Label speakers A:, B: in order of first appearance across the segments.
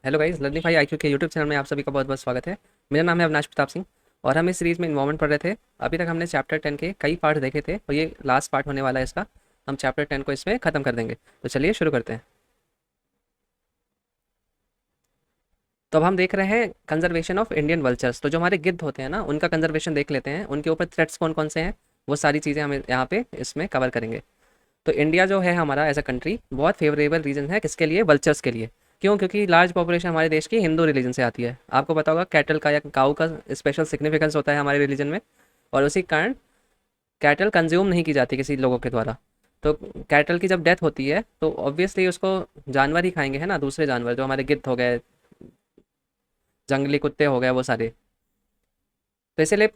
A: Hello guys, learning IQ के YouTube channel में आप सभी का बहुत बहुत स्वागत है। मेरा नाम है अविनाश प्रताप सिंह और हम इस सीरीज़ में इन्वॉल्वमेंट पढ़ रहे थे। अभी तक हमने चैप्टर 10 के कई पार्ट देखे थे और ये लास्ट पार्ट होने वाला है इसका। हम चैप्टर 10 को इसमें ख़त्म कर देंगे। तो चलिए शुरू करते हैं। तो अब हम देख रहे हैं कंजर्वेशन ऑफ इंडियन वल्चर्स। तो जो हमारे गिद्ध होते हैं ना, उनका कंजर्वेशन देख लेते हैं। उनके ऊपर थ्रेट्स कौन कौन से हैं, वो सारी चीज़ें हम यहाँ पे इसमें कवर करेंगे। तो इंडिया जो है हमारा एज अ कंट्री बहुत फेवरेबल रीजन है किसके लिए, वल्चर्स के लिए। क्यों? क्योंकि लार्ज पॉपुलेशन हमारे देश की हिंदू रिलीजन से आती है। आपको पता होगा कैटल का या काऊ का स्पेशल सिग्निफिकेंस होता है हमारे रिलीजन में, और उसी कारण कैटल कंज्यूम नहीं की जाती किसी लोगों के द्वारा। तो कैटल की जब डेथ होती है तो ऑब्वियसली उसको जानवर ही खाएंगे, है ना, दूसरे जानवर जो हमारे गिद्ध हो गए, जंगली कुत्ते हो गए, वो सारे। तो इसलिए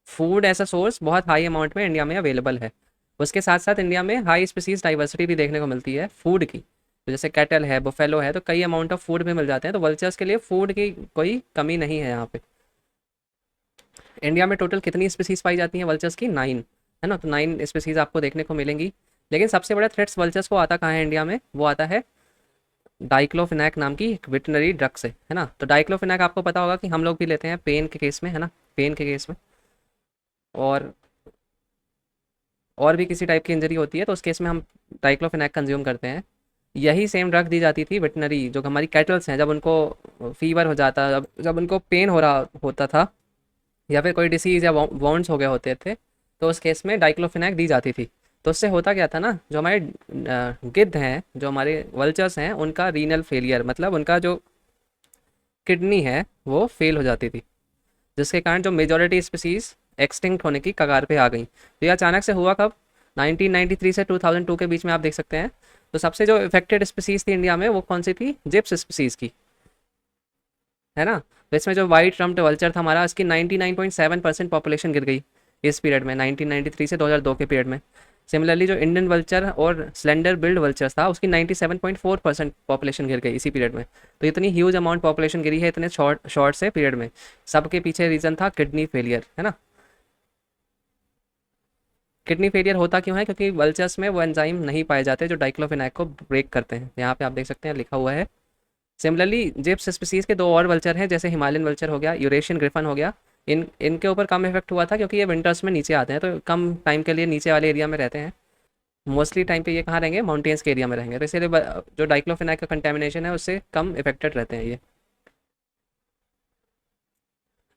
A: फूड ऐसा सोर्स बहुत हाई अमाउंट में इंडिया में अवेलेबल है। उसके साथ साथ इंडिया में हाई स्पीसीज डाइवर्सिटी भी देखने को मिलती है फूड की। तो जैसे कैटल है, बुफेलो है, तो कई अमाउंट ऑफ फूड भी मिल जाते हैं। तो वल्चर्स के लिए फूड की कोई कमी नहीं है यहाँ पे। इंडिया में टोटल कितनी स्पीसीज पाई जाती हैं वल्चर्स की? 9, है ना। तो 9 स्पीसीज आपको देखने को मिलेंगी। लेकिन सबसे बड़ा थ्रेट्स वल्चर्स को आता कहाँ है इंडिया में? वो आता है डाइक्लोफिनैक नाम की एक वेटनरी ड्रग से, है ना। तो डाइक्लोफिनैक आपको पता होगा कि हम लोग भी लेते हैं पेन के केस में, है ना, पेन के केस में। और और भी किसी टाइप की इंजरी होती है तो उस केस में हम डाइक्लोफिनैक कंज्यूम करते हैं। यही सेम ड्रग दी जाती थी वेटनरी, जो हमारी कैटल्स हैं, जब उनको फीवर हो जाता, जब उनको पेन हो रहा होता था, या फिर कोई डिसीज़ या वॉन्ड्स हो गए होते थे, तो उस केस में डाइक्लोफिनैक दी जाती थी। तो उससे होता क्या था ना, जो हमारे गिद्ध हैं, जो हमारे वल्चर्स हैं, उनका रीनल फेलियर, मतलब उनका जो किडनी है वो फेल हो जाती थी, जिसके कारण जो मेजॉरिटी स्पीसीज एक्सटिंक्ट होने की कगार पे आ गई। तो ये अचानक से हुआ कब? 1993 से 2002 के बीच में, आप देख सकते हैं। तो सबसे जो इफेक्टेड स्पीसीज थी इंडिया में वो कौन सी थी? जिप्स स्पीसीज की, है ना। तो इसमें जो वाइट रम्प्ड वल्चर था हमारा, इसकी 99.7% पॉपुलेशन गिर गई इस पीरियड में, 1993 से 2002 के पीरियड में। सिमिलरली जो इंडियन वल्चर और स्लेंडर बिल्ड वल्चर्स था, उसकी 97.4% पॉपुलेशन गिर गई इसी पीरियड में। तो इतनी ह्यूज अमाउंट पॉपुलेशन गिरी है इतने शॉर्ट शॉर्ट से पीरियड में। सबके पीछे रीज़न था किडनी फेलियर, है ना। किडनी फेलियर होता क्यों है? क्योंकि वल्चर्स में वो एंजाइम नहीं पाए जाते जो डाइक्लोफिनैक को ब्रेक करते हैं। यहाँ पे आप देख सकते हैं लिखा हुआ है। सिमिलरली जिप्स स्पीसीज के दो और वल्चर हैं, जैसे हिमालयन वल्चर हो गया, यूरेशियन ग्रिफन हो गया। इनके ऊपर कम इफेक्ट हुआ था क्योंकि ये विंटर्स में नीचे आते हैं, तो कम टाइम के लिए नीचे वाले एरिया में रहते हैं। मोस्टली टाइम पे ये कहाँ रहेंगे? माउंटेन्स के एरिया में रहेंगे। तो इसीलिए जो डाइक्लोफिनैक का कंटेमिनेशन है उससे कम इफेक्टेड रहते हैं ये।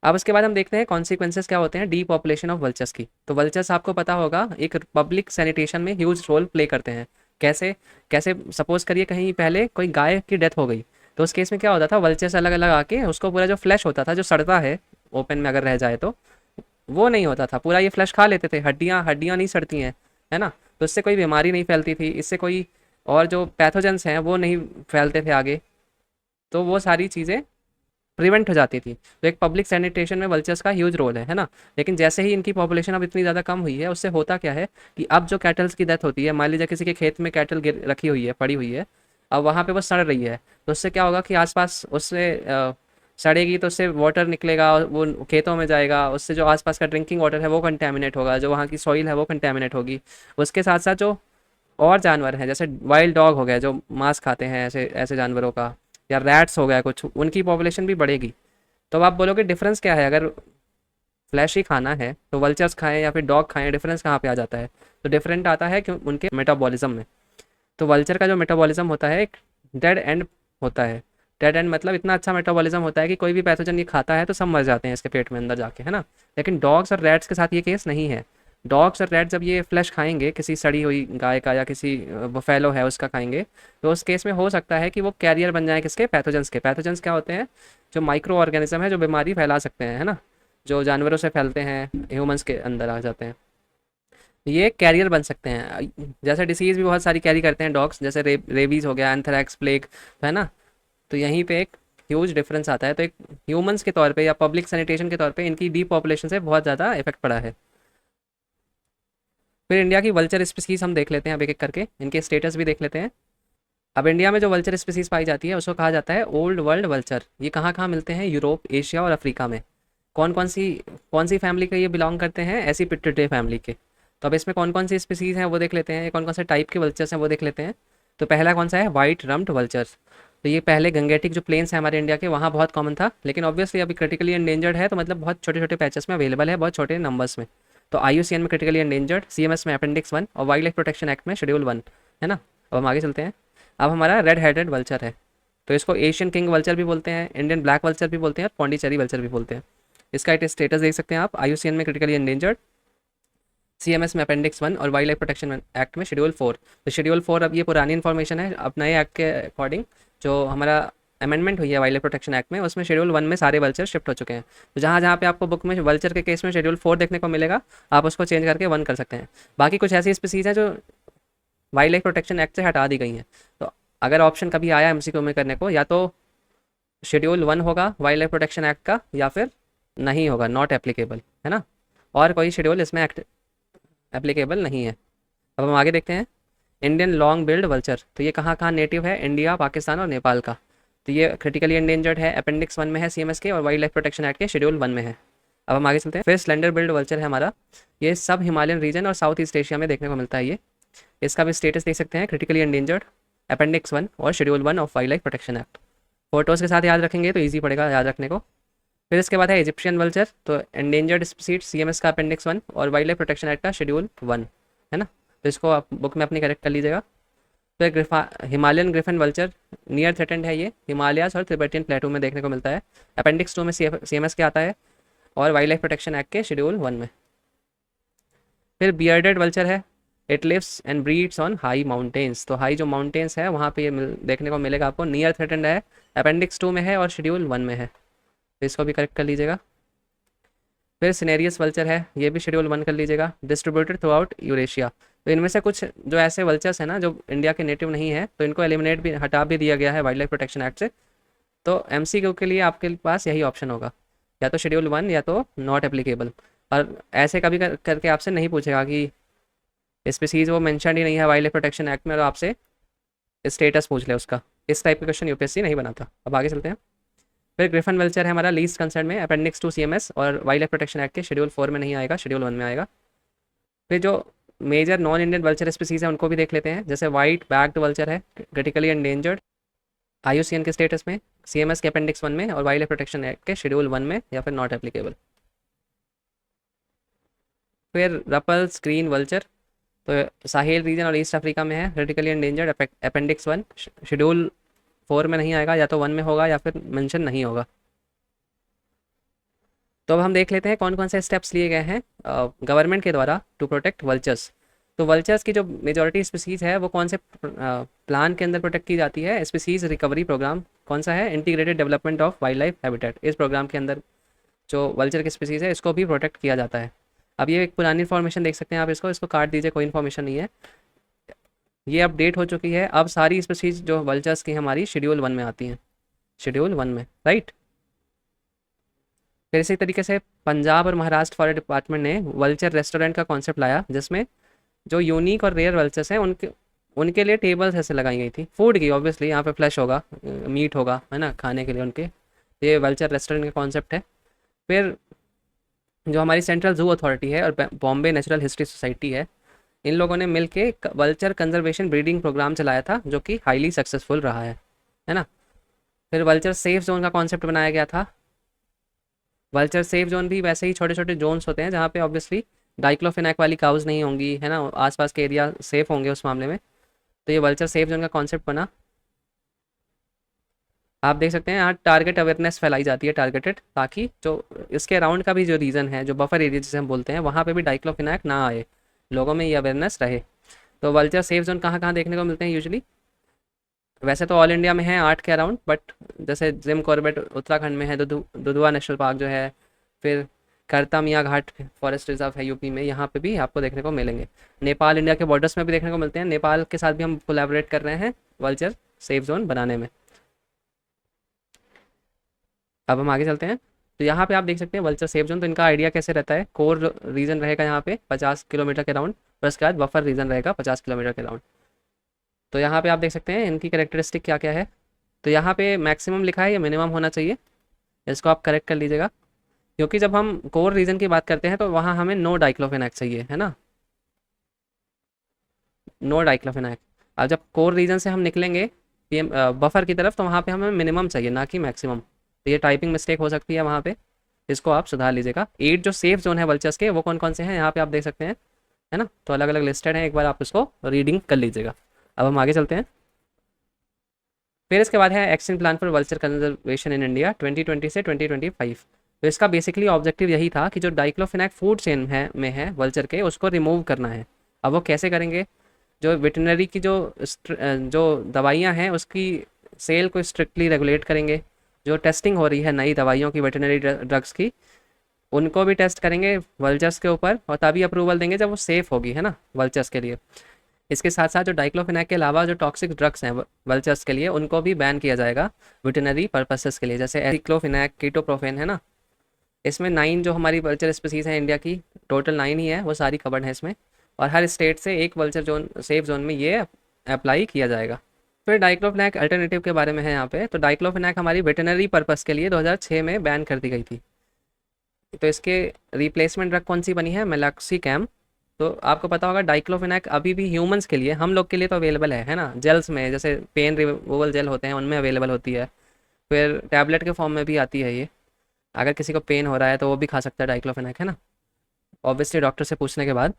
A: अब उसके बाद हम देखते हैं कॉन्सिक्वेंसेस क्या होते हैं डी पॉपुलेशन ऑफ वल्चर्स की। तो वल्चर्स आपको पता होगा एक पब्लिक सैनिटेशन में ह्यूज रोल प्ले करते हैं। कैसे? कैसे? सपोज करिए कहीं पहले कोई गाय की डेथ हो गई, तो उस केस में क्या होता था, वल्चर्स अलग अलग आके उसको पूरा जो फ्लैश होता था, जो सड़ता है ओपन में अगर रह जाए, तो वो नहीं होता था, पूरा ये फ्लैश खा लेते थे। हड्डियाँ हड्डियाँ नहीं सड़ती हैं, है ना। तो इससे कोई बीमारी नहीं फैलती थी, इससे कोई और जो पैथोजेंस हैं वो नहीं फैलते थे आगे। तो वो सारी चीज़ें प्रिवेंट हो जाती थी। तो एक पब्लिक सैनिटेशन में वल्चर्स का ह्यूज रोल है ना। लेकिन जैसे ही इनकी पॉपुलेशन अब इतनी ज़्यादा कम हुई है, उससे होता क्या है कि अब जो कैटल्स की डेथ होती है, मान लीजिए किसी के खेत में कैटल गिर रखी हुई है, पड़ी हुई है, अब वहाँ पे वो सड़ रही है, तो उससे क्या होगा कि आसपास उससे सड़ेगी तो उससे वाटर निकलेगा, वो खेतों में जाएगा, उससे जो आसपास का ड्रिंकिंग वाटर है वो कंटेमिनेट होगा, जो वहाँ की सॉइल है वो कंटेमिनेट होगी। उसके साथ साथ जो और जानवर हैं, जैसे वाइल्ड डॉग हो गए जो मांस खाते हैं, ऐसे ऐसे जानवरों का, या रैट्स हो गया कुछ, उनकी पॉपुलेशन भी बढ़ेगी। तो अब आप बोलोगे डिफरेंस क्या है? अगर फ्लैश ही खाना है तो वल्चर्स खाएं या फिर डॉग खाएं, डिफरेंस कहाँ पे आ जाता है? तो डिफरेंट आता है कि उनके मेटाबॉलिज्म में। तो वल्चर का जो मेटाबॉलिज्म होता है एक डेड एंड होता है। डेड एंड मतलब इतना अच्छा मेटाबॉलिज्म होता है कि कोई भी पैथोजन ये खाता है तो सब मर जाते हैं इसके पेट में अंदर जाके, है ना। लेकिन डॉग्स और रैट्स के साथ ये केस नहीं है। डॉग्स और रैट जब ये फ्लैश खाएंगे किसी सड़ी हुई गाय का या किसी बफेलो है उसका खाएंगे, तो उस केस में हो सकता है कि वो कैरियर बन जाए किसके? पैथोजेंस के। पैथोजेंस क्या होते हैं? जो माइक्रो ऑर्गेनिज्म है जो बीमारी फैला सकते हैं, है ना, जो जानवरों से फैलते हैं ह्यूमंस के अंदर आ जाते हैं, ये कैरियर बन सकते हैं। जैसे डिसीज़ भी बहुत सारी कैरी करते हैं डॉग्स, जैसे रेबीज़ हो गया, एंथ्रैक्स, प्लेग, है ना। तो यहीं पे एक ह्यूज डिफरेंस आता है। तो एक ह्यूमंस के तौर पे या पब्लिक सैनिटेशन के तौर पे इनकी डी पॉपुलेशन से बहुत ज़्यादा इफेक्ट पड़ा है। फिर इंडिया की वल्चर स्पीसीज हम देख लेते हैं अब एक एक करके, इनके स्टेटस भी देख लेते हैं। अब इंडिया में जो वल्चर स्पीसीज पाई जाती है उसको कहा जाता है ओल्ड वर्ल्ड वल्चर। ये कहाँ कहाँ मिलते हैं? यूरोप, एशिया और अफ्रीका में। कौन कौन सी फैमिली के ये बिलोंग करते हैं? एसिपिट्रिडे फैमिली के। तो अब इसमें कौन कौन सी स्पीसीज हैं वो देख लेते हैं, कौन कौन से टाइप के वल्चर्स हैं वो देख लेते हैं। तो पहला कौन सा है? White rumped vultures. तो ये पहले गंगेटिक जो प्लेन्स है हमारे इंडिया के, वहाँ बहुत कॉमन था, लेकिन ऑब्वियसली अभी क्रिटिकली एंडेंजर्ड है, तो मतलब बहुत छोटे छोटे पैचेस में अवेलेबल है, बहुत छोटे नंबर्स में। तो IUCN में क्रिटिकली एंडेंजर्ड, CMS में अपेंडिक्स 1 और वाइल्ड लाइफ प्रोटेक्शन एक्ट में शेड्यूल 1, है ना। अब हम आगे चलते हैं। अब हमारा रेड हेडेड वल्चर है, तो इसको एशियन किंग वल्चर भी बोलते हैं, इंडियन ब्लैक वल्चर भी बोलते हैं, और पौंडीचेरी वल्चर भी बोलते हैं। इसका स्टेटस देख सकते हैं आप, IUCN में क्रिटिकली एंडेंजर्ड, CMS में अपेंडिक्स 1 और वाइल्ड लाइफ प्रोटेक्शन एक्ट में शेड्यूल 4। तो शेड्यूल 4 अब ये पुरानी इन्फॉर्मेशन है, अब नए एक्ट के अकॉर्डिंग जो हमारा अमेंडमेंट हुई है वाइल्ड लाइफ प्रोटेक्शन एक्ट में, उसमें शेड्यूल 1 में सारे वल्चर शिफ्ट हो चुके हैं। तो जहाँ जहाँ पे आपको बुक में वल्चर के केस में शेड्यूल 4 देखने को मिलेगा, आप उसको चेंज करके 1 कर सकते हैं। बाकी कुछ ऐसी स्पीसीज हैं जो वाइल्ड लाइफ प्रोटेक्शन एक्ट से हटा दी गई हैं। तो अगर ऑप्शन कभी आया MCQ में करने को, या तो शेड्यूल 1 होगा वाइल्ड लाइफ प्रोटेक्शन एक्ट का, या फिर नहीं होगा, नॉट एप्लीकेबल, है ना। और कोई शेड्यूल इसमें एक्ट एप्लीकेबल नहीं है। अब हम आगे देखते हैं। इंडियन लॉन्ग बिल्ड वल्चर, तो ये कहाँ कहाँ नेटिव है, इंडिया, पाकिस्तान और नेपाल का। तो ये क्रिटिकली एंडेंजर्ड है, अपेंडिक्स 1 में है CMS के, और वाइल्ड लाइफ प्रोटेक्शन एक्ट के शेड्यूल 1 में है। अब हम आगे चलते हैं। फिर स्लेंडर बिल्ड वल्चर है हमारा, ये सब हिमालयन रीजन और साउथ ईस्ट एशिया में देखने को मिलता है ये। इसका भी स्टेटस देख सकते हैं, क्रिटिकली एंडेंजर्ड, अपेंडिक्स 1 और schedule 1 of wild life protection act. Photos के साथ याद रखेंगे तो ईजी पड़ेगा याद रखने को। फिर इसके बाद है इजिप्शियन वल्चर, तो एंडेंजर्ड स्पीसीज, CMS का अपेंडिक्स 1 और वाइल्ड लाइफ प्रोटेक्शन एक्ट का शेड्यूल 1, है ना। तो इसको आप बुक में अपनी करेक्ट कर लीजिएगा। फिर Himalayan Griffin vulture, near threatened है ये, हिमालयाज और तिब्बतियन प्लेटू में देखने को मिलता है, अपेंडिक्स 2 में CMS के आता है, और वाइल्ड लाइफ प्रोटेक्शन एक्ट के शेड्यूल 1 में। फिर बियर्डेड वल्चर है, it lives and breeds on high mountains, तो हाई जो माउंटेन्स है वहाँ पे ये देखने को मिलेगा आपको, नियर थ्रेटेंड है, अपेंडिक्स 2 में है और शेड्यूल 1 में है, तो इसको भी करेक्ट कर लीजिएगा। फिर सिनेरियस वल्चर है, ये भी शेड्यूल 1 कर लीजिएगा, डिस्ट्रीब्यूटेड थ्रू आउट यूरेशिया। तो इनमें से कुछ जो ऐसे वल्चर्स हैं ना जो इंडिया के नेटिव नहीं है, तो इनको एलिमिनेट भी, हटा भी दिया गया है वाइल्ड लाइफ प्रोटेक्शन एक्ट से। तो MCQ के लिए आपके पास यही ऑप्शन होगा, या तो शेड्यूल 1 या तो नॉट एप्लीकेबल। और ऐसे कभी करके आपसे नहीं पूछेगा कि स्पीसीज वो मेंशन ही नहीं है वाइल्ड लाइफ प्रोटेक्शन एक्ट में, और आपसे स्टेटस पूछ ले उसका। इस टाइप के क्वेश्चन UPSC नहीं बनाता। अब आगे चलते हैं। फिर ग्रिफन वल्चर है हमारा लीस्ट कंसर्न में, अपेंडिक्स 2 CMS और वाइल्ड लाइफ प्रोटेक्शन एक्ट के शेड्यूल 4 में नहीं आएगा, शेड्यूल 1 में आएगा। फिर जो major non Indian vulture species है उनको भी देख लेते हैं, जैसे वाइट बैक्ड वल्चर है, क्रिटिकली एंडेंजर्ड, IUCN के स्टेटस में, CMS के अपेंडिक्स 1 में और वाइल्ड लाइफ प्रोटेक्शन एक्ट के शेड्यूल 1 में, या फिर नॉट एप्लीकेबल। फिर रपल स्क्रीन वल्चर, तो साहेल रीजन और ईस्ट अफ्रीका में है, क्रिटिकली एंडेंजर्ड, अपेंडिक्स 1, शेड्यूल 4 में नहीं आएगा, या तो 1 में होगा या फिर मेंशन नहीं होगा। तो अब हम देख लेते हैं कौन कौन से स्टेप्स लिए गए हैं गवर्नमेंट के द्वारा टू प्रोटेक्ट वल्चर्स। तो वल्चर्स की जो मेजॉरिटी स्पीसीज़ है वो कौन से प्लान के अंदर प्रोटेक्ट की जाती है, स्पीसीज़ रिकवरी प्रोग्राम कौन सा है, integrated development of wild life habitat, इस प्रोग्राम के अंदर जो वल्चर की स्पीसीज़ है इसको भी प्रोटेक्ट किया जाता है। अब ये एक पुरानी इन्फॉर्मेशन देख सकते हैं आप, इसको काट दीजिए, कोई इन्फॉर्मेशन नहीं है, ये अपडेट हो चुकी है। अब सारी स्पीसीज जो वल्चर्स की हमारी शेड्यूल 1 में आती हैं, शेड्यूल 1 में, राइट। फिर इसी तरीके से पंजाब और महाराष्ट्र फॉरेस्ट डिपार्टमेंट ने वल्चर रेस्टोरेंट का कॉन्सेप्ट लाया, जिसमें जो यूनिक और रेयर वल्चर्स हैं उनके उनके लिए टेबल्स ऐसे लगाई गई थी, फूड की, ऑब्वियसली यहाँ पे फ्लैश होगा, मीट होगा, है ना, खाने के लिए उनके। ये वल्चर रेस्टोरेंट का कॉन्सेप्ट है। फिर जो हमारी सेंट्रल जू अथॉरिटी है और बॉम्बे नेचुरल हिस्ट्री सोसाइटी है, इन लोगों ने मिलके वल्चर कंजर्वेशन ब्रीडिंग प्रोग्राम चलाया था, जो कि हाईली सक्सेसफुल रहा है ना। फिर वल्चर सेफ जोन का कॉन्सेप्ट बनाया गया था। वल्चर सेफ जोन भी वैसे ही छोटे छोटे जोन्स होते हैं जहाँ पे ऑब्वियसली डाइक्लोफिनैक वाली काउज नहीं होंगी, है ना, आसपास के एरिया सेफ होंगे उस मामले में। तो ये वल्चर सेफ जोन का कॉन्सेप्ट बना। आप देख सकते हैं यहाँ टारगेट अवेयरनेस फैलाई जाती है, टारगेटेड, ताकि जो इसके अराउंड का भी जो रीजन है, जो बफर एरिया जिसे हम बोलते हैं, वहाँ पे भी डाइक्लोफिनैक ना आए, लोगों में ये अवेयरनेस रहे। तो वल्चर सेफ जोन कहाँ कहाँ देखने को मिलते हैं यूजुअली, वैसे तो ऑल इंडिया में है 8 के अराउंड, बट जैसे जिम कॉर्बेट उत्तराखंड में है, दुधवा नेशनल पार्क जो है, फिर करता मियाँ घाट फॉरेस्ट रिजर्व है यूपी में, यहाँ पे भी आपको देखने को मिलेंगे। नेपाल इंडिया के बॉर्डर्स में भी देखने को मिलते हैं, नेपाल के साथ भी हम कोलैबोरेट कर रहे हैं वल्चर सेफ जोन बनाने में। अब हम आगे चलते हैं। तो यहाँ पे आप देख सकते हैं वल्चर सेफ जोन, तो इनका आइडिया कैसे रहता है, कोर रीजन रहेगा यहाँ पे 50 किलोमीटर के राउंड, और उसके बाद बफर रीजन रहेगा 50 किलोमीटर के राउंड। तो यहाँ पे आप देख सकते हैं इनकी कैरेक्टरिस्टिक क्या क्या है। तो यहाँ पे मैक्सिमम लिखा है या मिनिमम होना चाहिए, इसको आप करेक्ट कर लीजिएगा, क्योंकि जब हम कोर रीजन की बात करते हैं तो वहाँ हमें नो डाइक्लोफेनाक चाहिए, है ना, नो डाइक्लोफेनाक। अब जब कोर रीजन से हम निकलेंगे पीएम बफर की तरफ, तो वहाँ पे हमें मिनिमम चाहिए ना कि मैक्सिमम। तो ये टाइपिंग मिस्टेक हो सकती है वहाँ पे, इसको आप सुधार लीजिएगा। 8 जो सेफ जोन है वल्चर्स के वो कौन कौन से हैं यहाँ पे आप देख सकते हैं, है ना। तो अलग अलग लिस्टेड हैं, एक बार आप उसको रीडिंग कर लीजिएगा। अब हम आगे चलते हैं। फिर इसके बाद है action plan for vulture conservation in India 2020 से 2025। तो इसका बेसिकली ऑब्जेक्टिव यही था कि जो डाइक्लोफिनैक फूड चेन है में है वल्चर के, उसको रिमूव करना है। अब वो कैसे करेंगे? जो वेटनरी की जो दवाइयाँ हैं उसकी सेल को स्ट्रिक्टली रेगुलेट करेंगे। जो टेस्टिंग हो रही है नई दवाइयों की, वेटनरी ड्रग्स की, उनको भी टेस्ट करेंगे वल्चर्स के ऊपर, और तभी अप्रूवल देंगे जब वो सेफ़ होगी, है ना, वल्चर्स के लिए। इसके साथ साथ जो डाइक्लोफिनैक के अलावा जो टॉक्सिक ड्रग्स हैं वल्चर्स के लिए, उनको भी बैन किया जाएगा वेटनरी पर्पसेस के लिए, जैसे एरिक्लोफिनैक, कीटोप्रोफेन, है ना। इसमें 9 जो हमारी वल्चर स्पीसीज़ हैं इंडिया की, टोटल 9 ही है, वो सारी कवर्ड है इसमें। और हर स्टेट से एक वल्चर जोन, सेफ जोन में ये अप्लाई किया जाएगा। फिर डाइक्लोफिनैक अल्टरनेटिव के बारे में है यहाँ पे। तो डाइक्लोफिनैक हमारी वेटनरी पर्पस के लिए 2006 में बैन कर दी गई थी। तो इसके रिप्लेसमेंट ड्रग कौन सी बनी है? मेलाक्सिकैम। तो आपको पता होगा डाइक्लोफिनैक अभी भी ह्यूमंस के लिए, हम लोग के लिए तो अवेलेबल है ना, जेल्स में, जैसे पेन रिमूवल जेल होते हैं उनमें अवेलेबल होती है। फिर टैबलेट के फॉर्म में भी आती है ये, अगर किसी को पेन हो रहा है तो वो भी खा सकता है डाइक्लोफिनैक, है ना, ऑब्वियसली डॉक्टर से पूछने के बाद।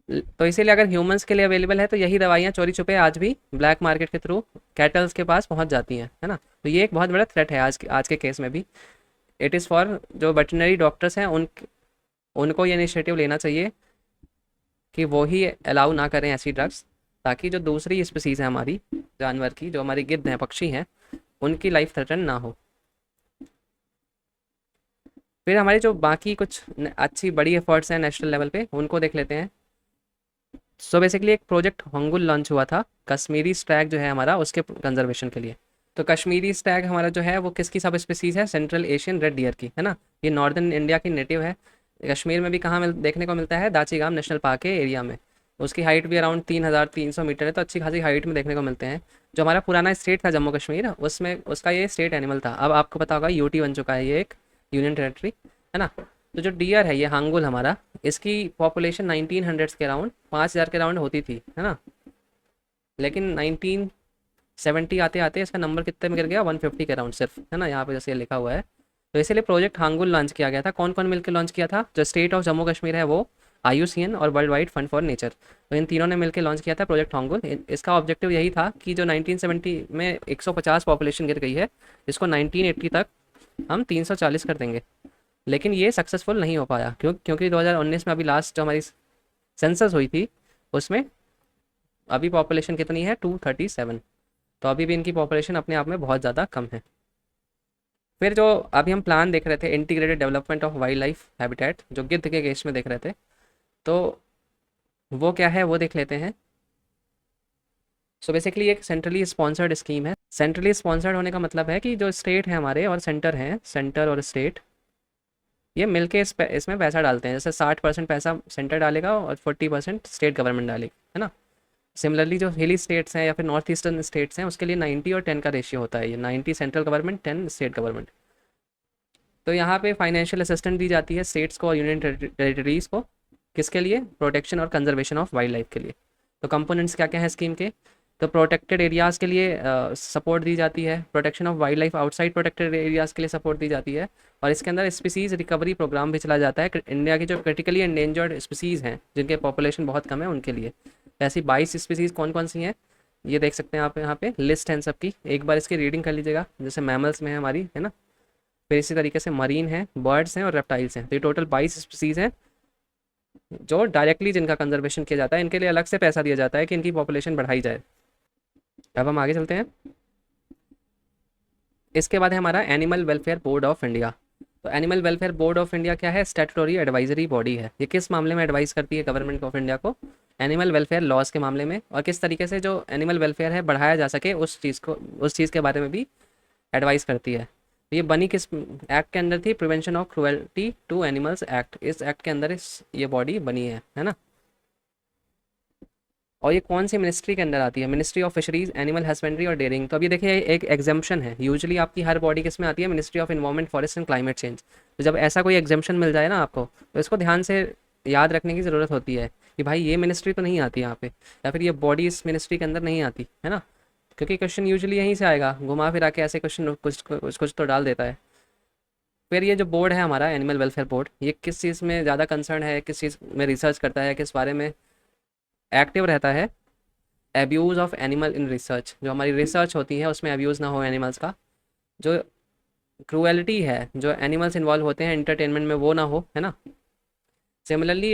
A: तो इसीलिए अगर ह्यूमंस के लिए अवेलेबल है तो यही दवाइयाँ चोरी छुपे आज भी ब्लैक मार्केट के थ्रू कैटल्स के पास पहुँच जाती हैं, है ना। तो ये एक बहुत बड़ा थ्रेट है आज के केस में भी। इट इज़ फॉर जो वेटनरी डॉक्टर्स हैं, उनको ये इनिशिएटिव लेना चाहिए कि वो ही अलाउ ना करें ऐसी ड्रग्स, ताकि जो दूसरी स्पीसीज़ है हमारी जानवर की, जो हमारी गिद्ध हैं, पक्षी हैं, उनकी लाइफ थ्रेटन ना हो। फिर हमारी जो बाकी कुछ अच्छी बड़ी एफर्ट्स हैं नेशनल लेवल पे, उनको देख लेते हैं। सो बेसिकली एक प्रोजेक्ट हंगुल लॉन्च हुआ था कश्मीरी स्टैग जो है हमारा, उसके कंजर्वेशन के लिए। तो कश्मीरी स्टैग हमारा जो है वो किसकी सब स्पीसीज़ है? सेंट्रल एशियन रेड डियर की, है ना। ये नॉर्दर्न इंडिया की नेटिव है। कश्मीर में भी कहाँ देखने को मिलता है? दाचीगाम नेशनल पार्क के एरिया में। उसकी हाइट भी अराउंड 3,300 मीटर है, तो अच्छी खासी हाइट में देखने को मिलते हैं। जो हमारा पुराना स्टेट था जम्मू कश्मीर, उसमें उसका ये स्टेट एनिमल था। अब आपको पता होगा यूटी बन चुका है ये एक यूनियन टेरेटरी, है ना। तो जो डियर है ये हांगुल हमारा, इसकी पॉपुलेशन 1900 के अराउंड 5,000 के अराउंड होती थी, है ना। लेकिन 1970 आते आते इसका नंबर कितने में गिर गया? 150 के अराउंड सिर्फ, है ना, यहाँ पे जैसे लिखा हुआ है। तो इसीलिए प्रोजेक्ट हांगुल लॉन्च किया गया था। कौन कौन मिलकर लॉन्च किया था? जो स्टेट ऑफ जम्मू कश्मीर है वो, IUCN और world wide fund for nature, तो इन तीनों ने मिलकर लॉन्च किया था प्रोजेक्ट हांगुल। इसका ऑब्जेक्टिव यही था कि जो 1970 में 150 पॉपुलेशन गिर गई है, इसको 1980 तक हम 340 कर देंगे। लेकिन ये सक्सेसफुल नहीं हो पाया, क्योंकि 2019 में अभी लास्ट जो हमारी सेंसस हुई थी, उसमें अभी पॉपुलेशन कितनी है? 237। तो अभी भी इनकी पॉपुलेशन अपने आप में बहुत ज़्यादा कम है। फिर जो अभी हम प्लान देख रहे थे, integrated development of wild life habitat, जो गिद्ध के केस में देख रहे थे, तो वो क्या है वो देख लेते हैं। सो बेसिकली एक सेंट्रली स्पॉन्सर्ड स्कीम है। सेंट्रली स्पॉन्सर्ड होने का मतलब है कि जो स्टेट है हमारे और सेंटर हैं, सेंटर और स्टेट, ये मिलके इसमें पैसा डालते हैं। जैसे 60% पैसा सेंटर डालेगा और 40% स्टेट गवर्नमेंट डालेगी, है ना। सिमिलरली जो हिली स्टेट्स हैं या फिर नॉर्थ ईस्टर्न स्टेट्स हैं, उसके लिए 90 और 10 का रेशियो होता है। ये 90 सेंट्रल गवर्नमेंट, 10 स्टेट गवर्नमेंट। तो यहाँ पे फाइनेंशियल असिस्टेंस दी जाती है स्टेट्स को और यूनियन टेरिटरीज़ को, किसके लिए? प्रोटेक्शन और कंजर्वेशन ऑफ वाइल्ड लाइफ के लिए। तो कंपोनेंट्स क्या क्या हैं स्कीम के? तो प्रोटेक्टेड एरियाज़ के लिए सपोर्ट दी जाती है, protection of wild life outside protected areas के लिए सपोर्ट दी जाती है, और इसके अंदर स्पीसीज़ रिकवरी प्रोग्राम भी चला जाता है इंडिया की जो क्रिटिकली एंडेंजर्ड स्पीसीज़ हैं, जिनके पॉपुलेशन बहुत कम है, उनके लिए। ऐसी 22 स्पीसीज़ कौन कौन सी हैं ये देख सकते हैं आप, यहाँ पे लिस्ट है इन सबकी, एक बार इसकी रीडिंग कर लीजिएगा। जैसे मैमल्स में है हमारी, है ना, फिर इसी तरीके से मरीन है, बर्ड्स हैं और रेप्टाइल्स हैं। तो ये टोटल 22 स्पीसीज़ हैं जो डायरेक्टली जिनका कंजर्वेशन किया जाता है। इनके लिए अलग से पैसा दिया जाता है कि इनकी पॉपुलेशन बढ़ाई जाए। अब हम आगे चलते हैं। इसके बाद है हमारा Animal Welfare Board of India. तो Animal Welfare Board of India क्या है? स्टैट्यूटरी एडवाइजरी बॉडी है। ये किस मामले में एडवाइस करती है गवर्नमेंट ऑफ इंडिया को? एनिमल वेलफेयर लॉज के मामले में, और किस तरीके से जो एनिमल वेलफेयर है बढ़ाया जा सके, उस चीज़ के बारे में भी एडवाइस करती है। ये बनी किस एक्ट के अंदर थी? Prevention of cruelty to animals act, इस एक्ट के अंदर ये बॉडी बनी है ना। और ये कौन सी मिनिस्ट्री के अंदर आती है? Ministry of fisheries, animal husbandry और डेयरिंग। तो अब ये देखिए एक एग्जाम्पशन है। यूजुअली आपकी हर बॉडी किस में आती है? Ministry of environment, forest and climate change. तो जब ऐसा कोई एग्जाम्पशन मिल जाए ना आपको, तो इसको ध्यान से याद रखने की ज़रूरत होती है कि भाई ये मिनिस्ट्री तो नहीं आती यहाँ पे, या फिर ये बॉडी इस मिनिस्ट्री के अंदर नहीं आती, है ना। क्योंकि क्वेश्चन यूजुअली यहीं से आएगा, घुमा फिरा के ऐसे क्वेश्चन कुछ कुछ कुछ तो डाल देता है। फिर ये जो बोर्ड है हमारा एनिमल वेलफेयर बोर्ड, ये किस चीज़ में ज़्यादा कंसर्न है, किस चीज़ में रिसर्च करता है, किस बारे में एक्टिव रहता है? Abuse of animal in research, जो हमारी रिसर्च होती है उसमें एब्यूज़ ना हो एनिमल्स का, जो क्रूएलिटी है जो एनिमल्स इन्वॉल्व होते हैं एंटरटेनमेंट में वो ना हो, है ना। सिमिलरली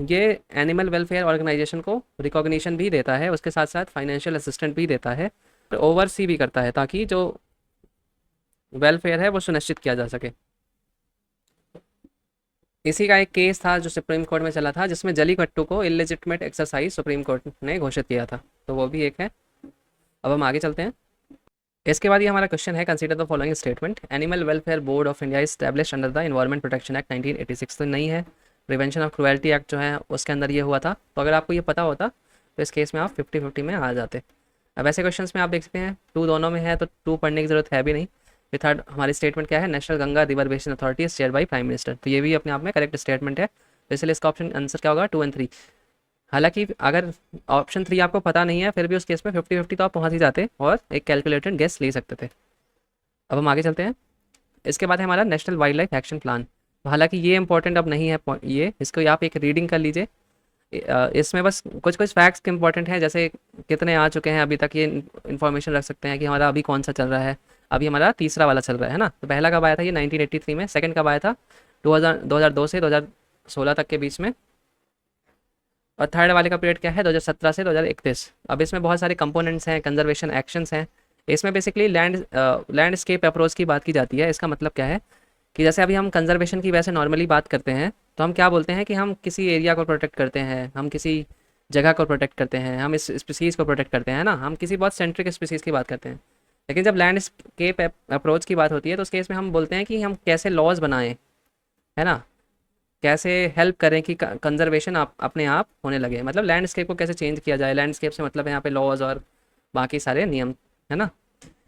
A: ये एनिमल वेलफेयर ऑर्गेनाइजेशन को रिकॉग्निशन भी देता है, उसके साथ साथ फाइनेंशियल असिस्टेंट भी देता है, और ओवरसी भी करता है ताकि जो वेलफेयर है वो सुनिश्चित किया जा सके। इसी का एक केस था जो सुप्रीम कोर्ट में चला था, जिसमें जलीकट्टू को इलिजिटमेट एक्सरसाइज सुप्रीम कोर्ट ने घोषित किया था, तो वो भी एक है। अब हम आगे चलते हैं। इसके बाद ये हमारा क्वेश्चन है, consider the following statement, animal Welfare Board of India establish under the environment protection act 1986, तो नहीं है, प्रिवेंशन ऑफ क्रुएल्टी एक्ट जो है उसके अंदर ये हुआ था। तो अगर आपको ये पता होता तो इस केस में आप 50-50 में आ जाते। अब ऐसे क्वेश्चंस में आप देख सकते हैं टू दोनों में है, तो टू पढ़ने की जरूरत है भी नहीं। फिर थर्ड हमारी स्टेटमेंट क्या है, national Ganga river basin authority chair by prime minister, तो ये भी अपने आप में करेक्ट स्टेटमेंट है, तो इसलिए इसका ऑप्शन आंसर क्या होगा, 2 और 3। हालांकि अगर ऑप्शन 3 आपको पता नहीं है फिर भी उस केस में 50-50 तो आप पहुंच ही जाते और एक कैलकुलेटेड गेस ले सकते थे। अब हम आगे चलते हैं। इसके बाद है हमारा national wild life action plan. हालांकि ये इंपॉर्टेंट अब नहीं है, ये इसको आप एक रीडिंग कर लीजिए। इसमें बस कुछ कुछ फैक्ट्स इंपॉर्टेंट हैं, जैसे कितने आ चुके हैं अभी तक, ये इन्फॉर्मेशन रख सकते हैं कि हमारा अभी कौन सा चल रहा है। अभी हमारा तीसरा वाला चल रहा है ना, तो पहला कब आया था ये 1983 में, सेकंड कब आया था 2002 से 2016 तक के बीच में, और थर्ड वाले का पीरियड क्या है 2017 से 2031। अब इसमें बहुत सारे कंपोनेंट्स हैं, कंजर्वेशन एक्शंस हैं। इसमें बेसिकली लैंडस्केप अप्रोच की बात की जाती है। इसका मतलब क्या है कि जैसे अभी हम कंजर्वेशन की वैसे नॉर्मली बात करते हैं, तो हम क्या बोलते हैं कि हम किसी एरिया को प्रोटेक्ट करते हैं, हम किसी जगह को प्रोटेक्ट करते हैं, हम इस स्पीसीज़ को प्रोटेक्ट करते हैं ना, हम किसी बहुत सेंट्रिक स्पीसीज़ की बात करते हैं। लेकिन जब लैंडस्केप अप्रोच की बात होती है तो उस केस में हम बोलते हैं कि हम कैसे लॉज बनाएं, है ना, कैसे हेल्प करें कि कंजर्वेशन आप अपने आप होने लगे, मतलब लैंडस्केप को कैसे चेंज किया जाए। लैंडस्केप से मतलब है यहाँ पे लॉज और बाकी सारे नियम, है ना।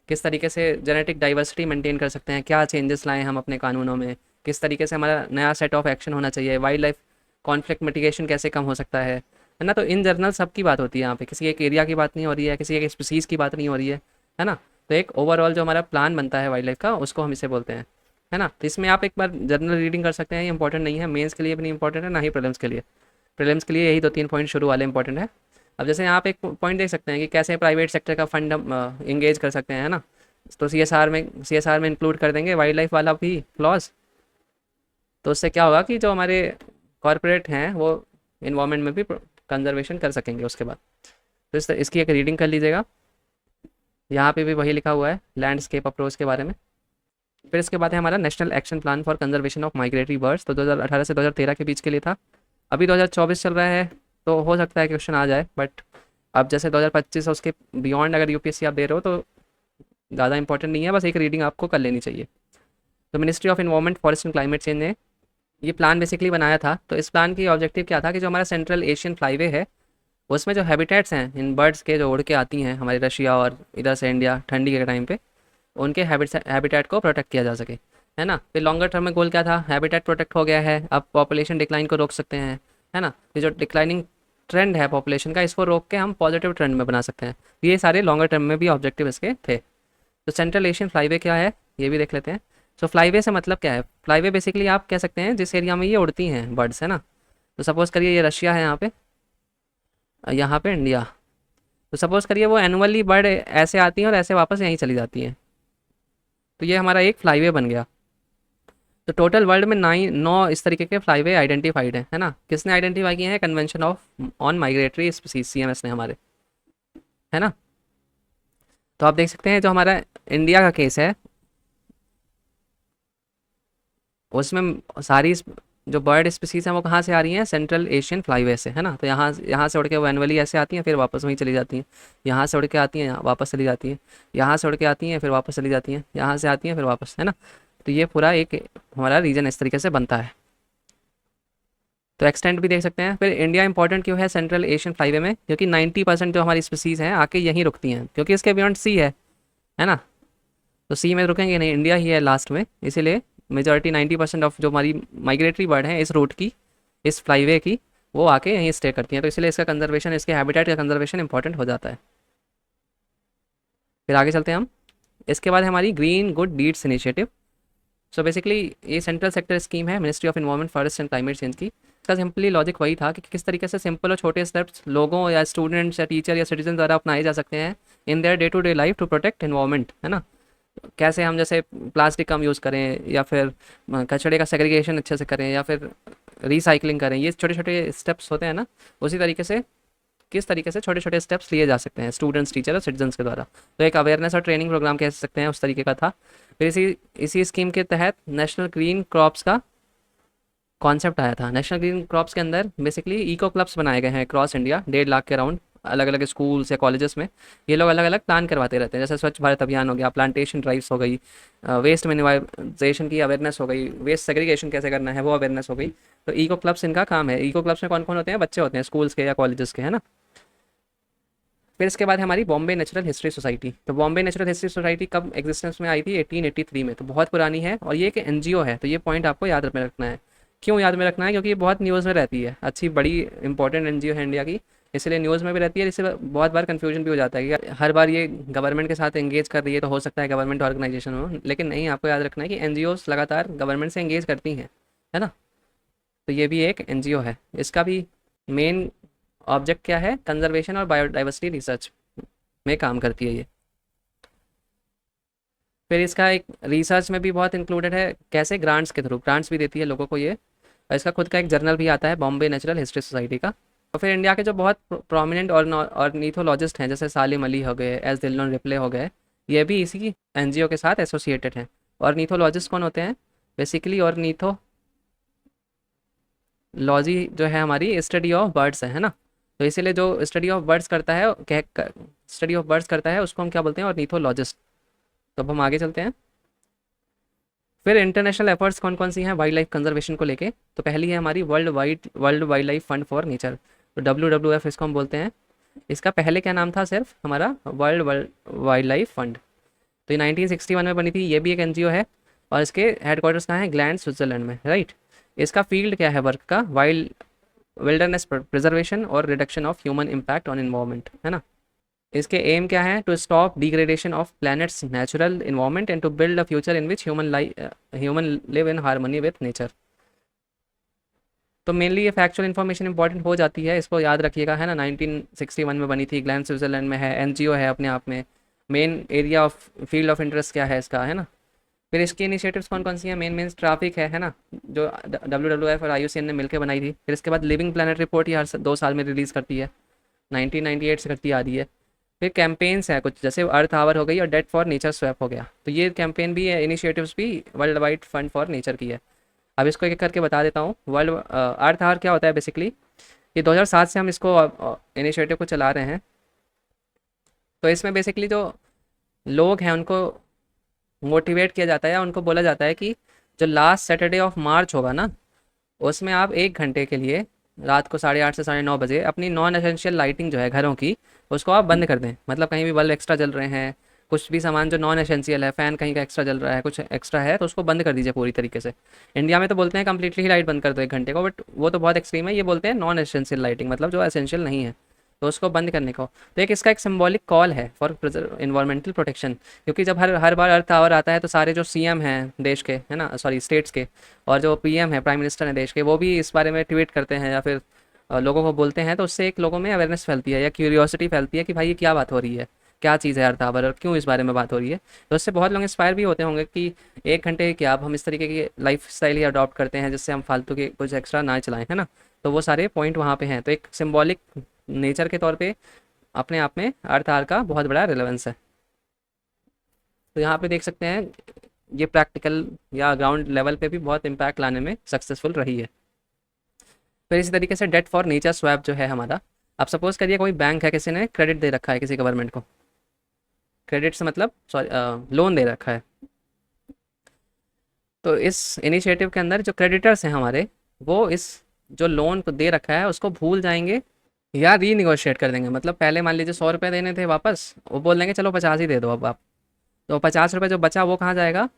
A: किस तरीके से जेनेटिक डाइवर्सिटी मेंटेन कर सकते हैं, क्या चेंजेस लाएं हम अपने कानूनों में, किस तरीके से हमारा नया सेट ऑफ एक्शन होना चाहिए, वाइल्ड लाइफ कॉन्फ्लिक्ट मिटिगेशन कैसे कम हो सकता है ना। तो इन जनरल सब की बात होती है यहाँ पे, किसी एक एरिया की बात नहीं हो रही है, किसी एक स्पीसीज़ की बात नहीं हो रही है ना। तो एक ओवरऑल जो हमारा प्लान बनता है वाइल्ड लाइफ का, उसको हम इसे बोलते हैं, है ना। तो इसमें आप एक बार जर्नल रीडिंग कर सकते हैं, ये इंपॉर्टेंट नहीं है, मेंस के लिए भी नहीं इंपॉर्टेंट है, ना ही प्रीलिम्स के लिए। प्रीलिम्स के लिए यही 2-3 पॉइंट शुरू वाले इंपॉर्टेंट है। अब जैसे यहाँ पे एक पॉइंट देख सकते हैं कि कैसे प्राइवेट सेक्टर का फंड हम इंगेज कर सकते हैं, है ना। तो सी एस आर में इंक्लूड कर देंगे वाइल्ड लाइफ वाला भी क्लॉज। तो उससे क्या होगा कि जो हमारे कॉरपोरेट हैं वो इन्वायरमेंट में भी कंजर्वेशन कर सकेंगे उसके बाद। तो इसकी एक रीडिंग कर लीजिएगा, यहाँ पे भी वही लिखा हुआ है लैंडस्केप अप्रोच के बारे में। फिर इसके बाद है हमारा national action plan for conservation of migratory birds, तो 2018 से 2013 के बीच के लिए था। अभी 2024 चल रहा है, तो हो सकता है क्वेश्चन आ जाए, बट अब जैसे 2025 है उसके बियॉन्ड अगर यूपीएससी आप दे रहे हो तो ज़्यादा इंपॉर्टेंट नहीं है, बस एक रीडिंग आपको कर लेनी चाहिए। तो ministry of environment forest and climate change ने ये प्लान बेसिकली बनाया था। तो इस प्लान की ऑब्जेक्टिव क्या था कि जो हमारा सेंट्रल एशियन फ्लाईवे है उसमें जो हैबिटेट्स हैं इन बर्ड्स के जो उड़ के आती हैं हमारे रशिया और इधर से इंडिया ठंडी के टाइम पे, उनके हैबिटेट को प्रोटेक्ट किया जा सके, है ना। फिर लॉन्गर टर्म में गोल क्या था, हैबिटेट प्रोटेक्ट हो गया है, अब पॉपुलेशन डिक्लाइन को रोक सकते हैं, है ना। ये जो डिक्लाइनिंग ट्रेंड है पॉपुलेशन का, इसको रोक के हम पॉजिटिव ट्रेंड में बना सकते हैं। ये सारे लॉन्गर टर्म में भी ऑब्जेक्टिव इसके थे। तो सेंट्रल एशियन फ्लाईवे क्या है ये भी देख लेते हैं। सो फ्लाईवे से मतलब क्या है, फ्लाईवे बेसिकली आप कह सकते हैं जिस एरिया में ये उड़ती हैं बर्ड्स, है ना। तो सपोज़ करिए ये रशिया है यहाँ पे इंडिया। तो सपोज़ करिए वो एनुअली बर्ड ऐसे आती हैं और ऐसे वापस यहीं चली जाती हैं, तो ये हमारा एक फ्लाईवे बन गया। तो टोटल वर्ल्ड में 9 इस तरीके के फ्लाईवे आइडेंटिफाइड हैं, है ना। किसने आइडेंटिफाई किए हैं, convention of on migratory species CMS ने हमारे, है ना। तो आप देख सकते हैं जो हमारा इंडिया का केस है उसमें सारी जो बर्ड स्पीसीज हैं वो कहाँ से आ रही हैं, सेंट्रल एशियन फ्लाईवे से, है ना। तो यहाँ यहाँ से उड़ के वो एनुअली ऐसे आती हैं फिर वापस वहीं चली जाती हैं, यहाँ से उड़ के आती हैं वापस चली जाती हैं, यहाँ से उड़ के आती हैं फिर वापस चली जाती हैं, यहाँ से आती हैं फिर वापस, है ना। तो ये पूरा एक हमारा रीजन इस तरीके से बनता है। तो एक्सटेंट भी देख सकते हैं। फिर इंडिया इंपॉर्टेंट क्यों है सेंट्रल एशियन फ्लाईवे में, क्योंकि 90% जो हमारी स्पीसीज़ हैं आके यहीं रुकती हैं, क्योंकि इसके बियॉन्ड सी है ना। तो सी में रुकेंगे नहीं, इंडिया ही है लास्ट में, इसीलिए मेजॉरिटी 90% ऑफ जो हमारी माइग्रेटरी बर्ड हैं इस रूट की, इस फ्लाईवे की, वो आके यहीं स्टे करती हैं। तो इसलिए इसका कंजर्वेशन, इसके हैबिटेट का कंजर्वेशन इंपॉर्टेंट हो जाता है। फिर आगे चलते हैं हम। इसके बाद है हमारी green good deeds initiative. So basically ये सेंट्रल सेक्टर स्कीम है ministry of environment forest and climate change की। इसका सिंपली लॉजिक वही था कि किस तरीके से सिंपल और छोटे स्टेप्स लोगों या स्टूडेंट्स या टीचर या सिटीजन द्वारा अपनाए जा सकते हैं in their day to day life to protect environment, है ना। कैसे हम जैसे प्लास्टिक कम यूज़ करें, या फिर कचड़े का सेग्रीगेशन अच्छे से करें, या फिर रिसाइकलिंग करें, ये छोटे छोटे स्टेप्स होते हैं ना। उसी तरीके से किस तरीके से छोटे छोटे स्टेप्स लिए जा सकते हैं स्टूडेंट्स, टीचर और सिटीजन्स के द्वारा। तो एक अवेयरनेस और ट्रेनिंग प्रोग्राम कह सकते हैं, उस तरीके का था। फिर इसी इसी स्कीम के तहत नेशनल ग्रीन क्रॉप्स का कॉन्सेप्ट आया था। नेशनल ग्रीन क्रॉप्स के अंदर बेसिकली इको क्लब्स बनाए गए हैं क्रॉस इंडिया, 1.5 लाख के अराउंड, अलग अलग स्कूल्स या कॉलेजेस में। ये लोग अलग अलग प्लान करवाते रहते हैं, जैसे स्वच्छ भारत अभियान हो गया, प्लांटेशन ड्राइव्स हो गई, वेस्ट मिनिमाइजेशन की अवेयरनेस हो गई, वेस्ट सेग्रीगेशन कैसे करना है वो अवेयरनेस हो गई। तो इको क्लब्स इनका काम है। इको क्लब्स में कौन कौन होते हैं? बच्चे होते हैं स्कूल्स के या कॉलेजेस के, है ना। फिर इसके बाद है हमारी बॉम्बे नेचुरल हिस्ट्री सोसाइटी। तो बॉम्बे नेचुरल हिस्ट्री सोसाइटी कब एग्जिस्टेंस में आई थी? 1883 में, तो बहुत पुरानी है। और ये एक एनजीओ है, तो ये पॉइंट आपको याद में रखना है। क्यों याद में रखना है? क्योंकि ये बहुत न्यूज़ में रहती है, अच्छी बड़ी इंपॉर्टेंट एनजीओ है इंडिया की, इसलिए न्यूज़ में भी रहती है। इससे बहुत बार कन्फ्यूजन भी हो जाता है कि हर बार ये गवर्नमेंट के साथ एंगेज कर रही है, तो हो सकता है गवर्नमेंट ऑर्गेनाइजेशन हो, लेकिन नहीं, आपको याद रखना है कि एनजीओ लगातार गवर्नमेंट से एंगेज करती हैं, है ना। तो ये भी एक एनजीओ है। इसका भी मेन ऑब्जेक्ट क्या है? कंजर्वेशन और बायोडाइवर्सिटी रिसर्च में काम करती है ये। फिर इसका एक रिसर्च में भी बहुत इंक्लूडेड है। कैसे? ग्रांट्स के थ्रू, ग्रांट्स भी देती है लोगों को ये। और इसका खुद का एक जर्नल भी आता है, बॉम्बे नेचुरल हिस्ट्री सोसाइटी का। और फिर इंडिया के जो बहुत प्रोमिनेंट ऑर्निथोलॉजिस्ट हैं, जैसे सालिम अली हो गए, एस दिलनोन रिप्ले हो गए, ये भी इसी एनजीओ के साथ एसोसिएटेड हैं। ऑर्निथोलॉजिस्ट कौन होते हैं? बेसिकली ऑर्निथोलॉजी जो है हमारी स्टडी ऑफ बर्ड्स है ना। तो इसीलिए जो स्टडी ऑफ बर्ड्स करता है, स्टडी ऑफ बर्ड्स करता है, उसको हम क्या बोलते हैं? ऑर्निथोलॉजिस्ट। तो अब हम आगे चलते हैं। फिर इंटरनेशनल एफर्ट्स कौन कौन सी हैं वाइल्ड लाइफ कंजर्वेशन को लेके? तो पहली है हमारी world wild life fund for nature, तो WWF इसको हम बोलते हैं। इसका पहले क्या नाम था? सिर्फ हमारा वर्ल्ड वाइल्ड लाइफ फंड। तो ये 1961 में बनी थी। ये भी एक एनजीओ है, और इसके हेडक्वार्टर्स कहाँ हैं? ग्लैंड, स्विट्जरलैंड में, राइट। इसका फील्ड क्या है वर्क का? विल्डरनेस प्रिजर्वेशन और reduction of human impact on environment, है ना। इसके एम क्या है? To stop degradation of planet's natural environment and to build a future in which human live in harmony with nature. तो मेनली ये factual information important हो जाती है, इसको याद रखिएगा, है ना। 1961 में बनी थी, ग्लैंड स्विट्जरलैंड में है, एनजीओ है अपने आप में। Main area of field of interest क्या है इसका, है ना। फिर इसकी इनिशिएटिव्स कौन कौन सी हैं? मेन ट्रैफिक है ना, जो WWF और IUCN ने मिलकर बनाई थी। फिर इसके बाद लिविंग प्लानट रिपोर्ट, ये हर 2 साल में रिलीज़ करती है, 1998 से करती आ रही है। फिर कैंपेन्स हैं कुछ, जैसे अर्थ आवर हो गई और डेट फॉर नेचर स्वैप हो गया, तो ये कैंपेन भी है, इनिशिएटिव्स भी world wide fund for nature की है। अब इसको एक एक करके बता देता हूँ। वर्ल्ड अर्थ आवर क्या होता है? बेसिकली ये 2007 से हम इसको इनिशिएटिव को चला रहे हैं। तो इसमें बेसिकली जो लोग हैं उनको मोटिवेट किया जाता है, उनको बोला जाता है कि जो लास्ट सैटरडे ऑफ मार्च होगा ना, उसमें आप 1 घंटे के लिए रात को 8:30 से 9:30 बजे अपनी नॉन एसेंशियल लाइटिंग जो है घरों की, उसको आप बंद कर दें। मतलब कहीं भी बल्ब एक्स्ट्रा जल रहे हैं, कुछ भी सामान जो नॉन एसेंशियल है, फ़ैन कहीं का एक्स्ट्रा जल रहा है, कुछ एक्स्ट्रा है, तो उसको बंद कर दीजिए पूरी तरीके से। इंडिया में तो बोलते हैं कम्प्लीटली ही लाइट बंद कर दो 1 घंटे को, बट वो तो बहुत एक्सट्रीम है। ये बोलते हैं नॉन एसेंशियल लाइटिंग, मतलब जो एसेंशियल नहीं है, तो उसको बंद करने को। तो एक इसका एक सिंबॉलिक कॉल है फॉर इन्वायरमेंटल प्रोटेक्शन, क्योंकि जब हर हर बार अर्थ आवर आता है, तो सारे जो CM हैं देश के, है ना, सॉरी स्टेट्स के, और जो PM है, प्राइम मिनिस्टर हैं देश के, वो भी इस बारे में ट्वीट करते हैं या फिर लोगों को बोलते हैं। तो उससे एक लोगों में अवेयरनेस फैलती है या क्यूरियोसिटी फैलती है कि भाई ये क्या बात हो रही है, क्या चीज़ है अर्थ आवर, और क्यों इस बारे में बात हो रही है। तो उससे बहुत लोग इंस्पायर भी होते होंगे कि 1 घंटे क्या, अब हम इस तरीके की लाइफ स्टाइल ही अडॉप्ट करते हैं जिससे हम फालतू के कुछ एक्स्ट्रा ना चलाएं, है ना। तो वो सारे पॉइंट वहाँ पे हैं। तो एक सिम्बॉलिक नेचर के तौर पे अपने आप में अर्थ आवर का बहुत बड़ा रिलेवेंस है। तो यहाँ पे देख सकते हैं ये प्रैक्टिकल या ग्राउंड लेवल पे भी बहुत इम्पैक्ट लाने में सक्सेसफुल रही है। फिर इसी तरीके से डेट फॉर नेचर स्वैप जो है हमारा, आप सपोज करिए कोई बैंक है, किसी ने क्रेडिट दे रखा है किसी गवर्नमेंट को, क्रेडिट से मतलब सॉरी लोन दे रखा है। तो इस इनिशिएटिव के अंदर जो क्रेडिटर्स हैं हमारे, वो इस जो लोन को दे रखा है उसको भूल जाएंगे या रीनिगोशिएट कर देंगे। मतलब पहले मान लीजिए 100 रुपये देने थे, वापस वो बोल देंगे चलो 50 ही दे दो अब आप। तो 50 रुपये जो बचा वो कहाँ जाएगा?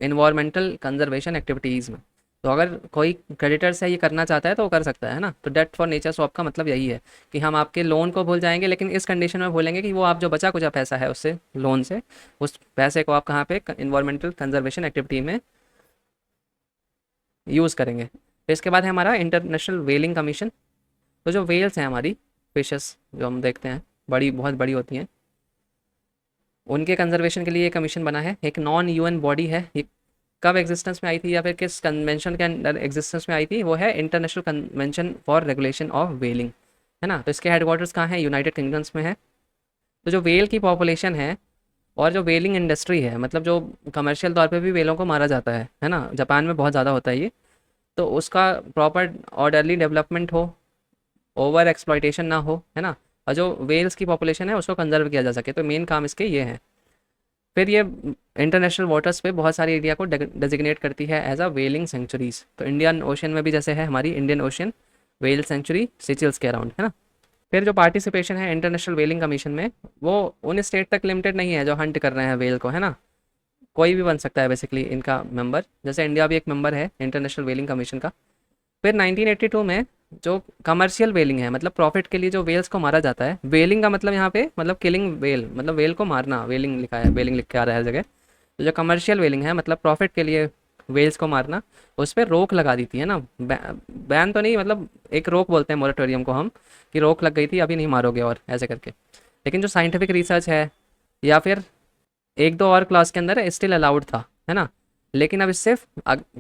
A: इन्वायरमेंटल कंजर्वेशन एक्टिविटीज़ में। तो अगर कोई क्रेडिटर से ये करना चाहता है तो वो कर सकता है ना। तो डेट फॉर नेचर स्वैप का मतलब यही है कि हम आपके लोन को भूल जाएंगे, लेकिन इस कंडीशन में भूलेंगे कि वो आप जो बचा कुचा पैसा है उससे, लोन से, उस पैसे को आप कहाँ पे इन्वायरमेंटल कंजर्वेशन एक्टिविटी में यूज़ करेंगे। फिर इसके बाद है हमारा इंटरनेशनल व्हेलिंग कमीशन। तो जो वेल्स हैं हमारी फिशेस जो हम देखते हैं बड़ी बहुत बड़ी होती हैं, उनके कंजर्वेशन के लिए ये कमीशन बना है। एक नॉन यूएन बॉडी है, ये कब एग्जिस्टेंस में आई थी या फिर किस कन्वेंशन के अंडर एग्जिस्टेंस में आई थी, वो है International Convention for Regulation of Whaling, है ना। तो इसके हेडक्वार्टर्स कहाँ है, यूनाइटेड किंगडम्स में है। तो जो वेल की पॉपुलेशन है और जो वेलिंग इंडस्ट्री है, मतलब जो कमर्शियल तौर पे भी वेलों को मारा जाता है ना, जापान में बहुत ज़्यादा होता है ये। तो उसका प्रॉपर ऑर्डरली डेवलपमेंट हो, ओवर एक्सप्लॉयटेशन ना हो, है ना, और जो वेल्स की पॉपुलेशन है उसको कंजर्व किया जा सके, तो मेन काम इसके ये हैं। फिर ये इंटरनेशनल वाटर्स पे बहुत सारे एरिया को डेजिग्नेट करती है एज अ वेलिंग सेंचुरीज। तो इंडियन ओशन में भी जैसे है हमारी इंडियन ओशन वेल सेंचुरी सिचिल्स के अराउंड, है ना। फिर जो पार्टिसिपेशन है इंटरनेशनल वेलिंग कमीशन में, वो उन स्टेट तक लिमिटेड नहीं है जो हंट कर रहे हैं वेल को, है ना। कोई भी बन सकता है बेसिकली इनका मेंबर, जैसे इंडिया भी एक मेंबर है इंटरनेशनल वेलिंग कमीशन का। फिर 1982 में जो कमर्शियल वेलिंग है, मतलब प्रॉफिट के लिए जो वेल्स को मारा जाता है, वेलिंग का मतलब यहाँ पे मतलब किलिंग वेल, मतलब वेल को मारना, वेलिंग लिखा है, वेलिंग लिख के आ रहा है हर जगह। तो जो कमर्शियल वेलिंग है मतलब प्रॉफिट के लिए वेल्स को मारना, उस पर रोक लगा दी थी, है ना। बैन तो नहीं, मतलब एक रोक बोलते हैं मोरेटोरियम को हम, कि रोक लग गई थी, अभी नहीं मारोगे और ऐसे करके। लेकिन जो साइंटिफिक रिसर्च है या फिर एक दो और क्लास के अंदर स्टिल अलाउड था, है ना। लेकिन अब इससे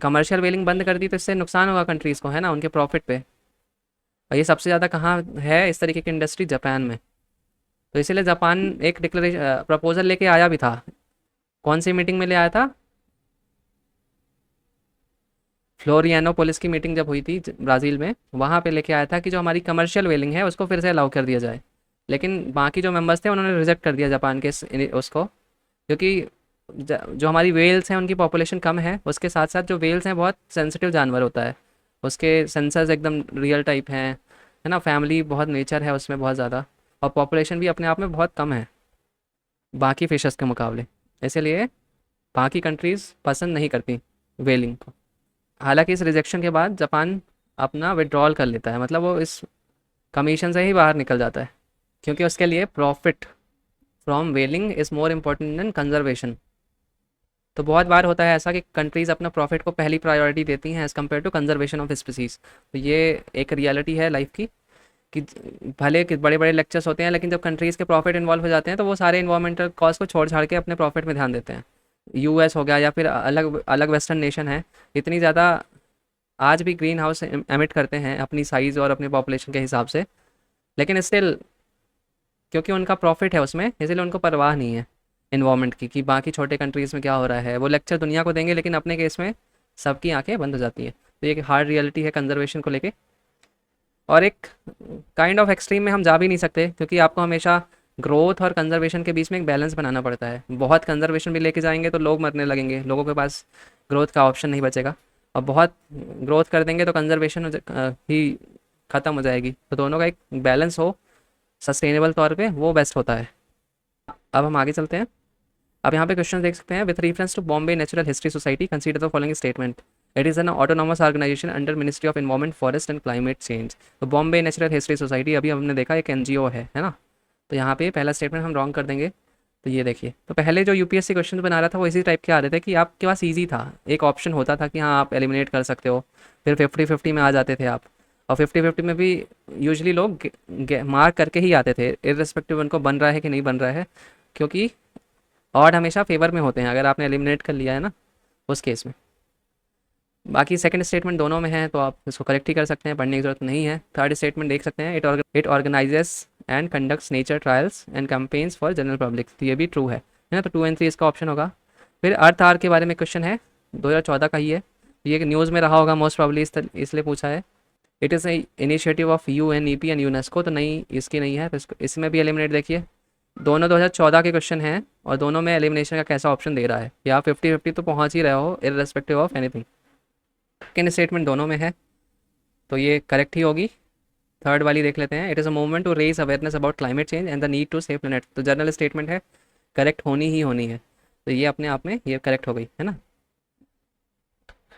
A: कमर्शियल वेलिंग बंद कर दी तो इससे नुकसान होगा कंट्रीज़ को, है ना, उनके प्रॉफिट पे। और ये सबसे ज़्यादा कहाँ है इस तरीके की इंडस्ट्री, जापान में। तो इसीलिए जापान एक डिक्लेरेशन प्रपोजल लेके आया भी था। कौन सी मीटिंग में ले आया था, फ्लोरियानोपोलिस की मीटिंग जब हुई थी ब्राज़ील में, वहाँ पे लेके आया था कि जो हमारी कमर्शियल वेलिंग है उसको फिर से अलाउ कर दिया जाए। लेकिन बाकी जो मेंबर्स थे उन्होंने रिजेक्ट कर दिया जापान के उसको, क्योंकि जो हमारी वेल्स हैं उनकी पॉपुलेशन कम है, उसके साथ साथ जो वेल्स हैं बहुत सेंसिटिव जानवर होता है, उसके सेंसर्स एकदम रियल टाइप हैं, है ना, फैमिली बहुत नेचर है उसमें बहुत ज़्यादा, और पॉपुलेशन भी अपने आप में बहुत कम है बाकी फिशेस के मुकाबले। इसीलिए बाकी कंट्रीज़ पसंद नहीं करती वेलिंग को। हालांकि इस रिजेक्शन के बाद जापान अपना विड्रॉल कर लेता है, मतलब वो इस कमीशन से ही बाहर निकल जाता है, क्योंकि उसके लिए profit from whaling is more important than conservation. तो बहुत बार होता है ऐसा कि कंट्रीज़ अपना प्रॉफिट को पहली प्रायोरिटी देती हैं as compare to conservation of species. तो ये एक रियलिटी है लाइफ की, कि भले कि बड़े बड़े लेक्चर्स होते हैं, लेकिन जब कंट्रीज़ के प्रॉफिट इन्वॉल्व हो जाते हैं तो वो सारे इन्वायरमेंटल कॉज को छोड़ छाड़ के अपने प्रॉफिट में ध्यान देते हैं। यूएस हो गया या फिर अलग अलग वेस्टर्न नेशन है, इतनी ज़्यादा आज भी ग्रीन हाउस एमिट करते हैं अपनी साइज़ और अपनी पॉपुलेशन के हिसाब से, लेकिन स्टिल क्योंकि उनका प्रॉफिट है उसमें, इसलिए उनको परवाह नहीं है इन्वायरमेंट की कि बाकी छोटे कंट्रीज़ में क्या हो रहा है। वो लेक्चर दुनिया को देंगे लेकिन अपने केस में सबकी आंखें बंद हो जाती हैं। तो ये एक हार्ड रियलिटी है कंजर्वेशन को लेके। और एक काइंड ऑफ एक्सट्रीम में हम जा भी नहीं सकते, क्योंकि आपको हमेशा ग्रोथ और कंजर्वेशन के बीच में एक बैलेंस बनाना पड़ता है। बहुत कंजर्वेशन भी लेके जाएंगे तो लोग मरने लगेंगे, लोगों के पास ग्रोथ का ऑप्शन नहीं बचेगा, और बहुत ग्रोथ कर देंगे तो कंजर्वेशन ही ख़त्म हो जाएगी। तो दोनों का एक बैलेंस हो सस्टेनेबल तौर पे, वो बेस्ट होता है। अब हम आगे चलते हैं। अब यहाँ पे क्वेश्चन देख सकते हैं, with reference to Bombay Natural History Society consider the following statement, it is an autonomous organization under ministry of environment forest and climate change. तो बॉम्बे नेचुरल हिस्ट्री सोसाइटी अभी हमने देखा एक एनजीओ है ना। तो यहाँ पे पहला स्टेटमेंट हम रॉन्ग कर देंगे। तो ये देखिए, तो पहले जो यूपीएससी क्वेश्चन बना रहा था वो इसी टाइप के आ रहे थे कि आपके पास ईजी था, एक ऑप्शन होता था कि हाँ आप एलिमिनेट कर सकते हो, फिर 50-50 में आ जाते थे आप। और 50-50 में भी यूजली लोग मार्क करके ही आते थे, इररिस्पेक्टिव उनको बन रहा है कि नहीं बन रहा है, क्योंकि ऑड हमेशा फेवर में होते हैं अगर आपने एलिमिनेट कर लिया है ना उस केस में। बाकी सेकंड स्टेटमेंट दोनों में है तो आप इसको करेक्ट ही कर सकते हैं, पढ़ने की जरूरत नहीं है। थर्ड स्टेटमेंट देख सकते हैं, it organises and conducts nature trials and campaigns for general public. तो ये भी ट्रू है ना, तो 2 और 3 इसका ऑप्शन होगा। फिर अर्थ आर के बारे में क्वेश्चन है, 2014 का ही है, ये न्यूज़ में रहा होगा मोस्ट प्रॉब्ली, इसलिए पूछा है। It is initiative of UNEP and UNESCO, तो नहीं इसकी नहीं है, तो इसमें भी एलिमिनेट। देखिए दोनों 2014 के क्वेश्चन हैं और दोनों में एलिमिनेशन का कैसा ऑप्शन दे रहा है, या 50-50 तो पहुंच ही रहे हो irrespective of anything. Second statement दोनों में है तो ये करेक्ट ही होगी। थर्ड वाली देख लेते हैं, it is a movement to raise awareness about climate change and the need to save planet. तो जनरल स्टेटमेंट है, करेक्ट होनी ही होनी है, तो ये अपने आप में ये करेक्ट हो गई, है ना।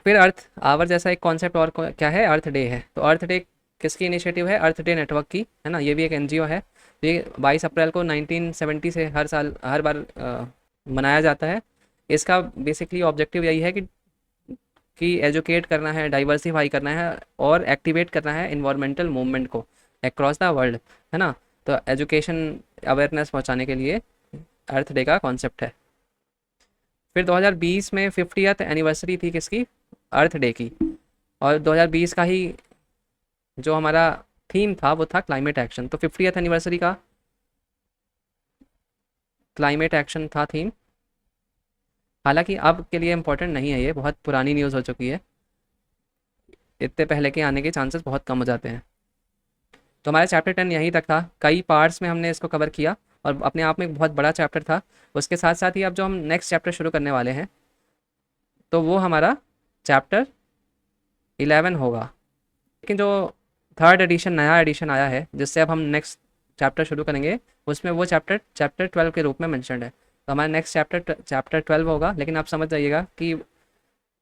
A: फिर अर्थ आवर जैसा एक कॉन्सेप्ट और क्या है, अर्थ डे है। तो अर्थ डे किसकी इनिशिएटिव है, अर्थ डे नेटवर्क की, है ना। ये भी एक एनजीओ है। ये 22 अप्रैल को 1970 से हर साल हर बार मनाया जाता है। इसका बेसिकली ऑब्जेक्टिव यही है कि एजुकेट करना है, डाइवर्सिफाई करना है और एक्टिवेट करना है इन्वायरमेंटल मूवमेंट को अक्रॉस द वर्ल्ड, है ना। तो एजुकेशन अवेयरनेस पहुंचाने के लिए अर्थ डे का कॉन्सेप्ट है। फिर 2020 में 50th एनिवर्सरी थी किसकी, अर्थ डे की। और 2020 का ही जो हमारा थीम था वो था क्लाइमेट एक्शन। तो 50th एनिवर्सरी का क्लाइमेट एक्शन था थीम। हालांकि अब के लिए इम्पोर्टेंट नहीं है, ये बहुत पुरानी न्यूज़ हो चुकी है, इतने पहले के आने के चांसेस बहुत कम हो जाते हैं। तो हमारा चैप्टर 10 यहीं तक था। कई पार्ट्स में हमने इसको कवर किया और अपने आप में एक बहुत बड़ा चैप्टर था। उसके साथ साथ ही अब जो हम नेक्स्ट चैप्टर शुरू करने वाले हैं तो वो हमारा चैप्टर 11 होगा। लेकिन जो थर्ड एडिशन, नया एडिशन आया है जिससे अब हम नेक्स्ट चैप्टर शुरू करेंगे, उसमें वो चैप्टर 12 के रूप में मैंशनड है। तो हमारा नेक्स्ट चैप्टर 12 होगा। लेकिन आप समझ जाइएगा कि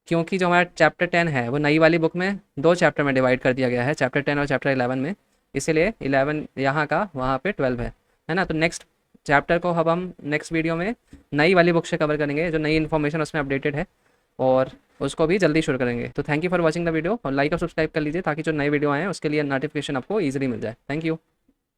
A: क्योंकि जो हमारा चैप्टर 10 है वो नई वाली बुक में 2 चैप्टर में डिवाइड कर दिया गया है, चैप्टर 10 और चैप्टर 11 में। इसीलिए 11 यहाँ का, वहाँ पे 12 है ना। तो नेक्स्ट चैप्टर को अब हम नेक्स्ट वीडियो में नई वाली बुक से कवर करेंगे, जो नई इन्फॉर्मेशन उसमें अपडेटेड है, और उसको भी जल्दी शुरू करेंगे। तो thank you for watching the video, और लाइक और सब्सक्राइब कर लीजिए ताकि जो नए वीडियो आए हैं उसके लिए नोटिफिकेशन आपको ईजिली मिल जाए। Thank you.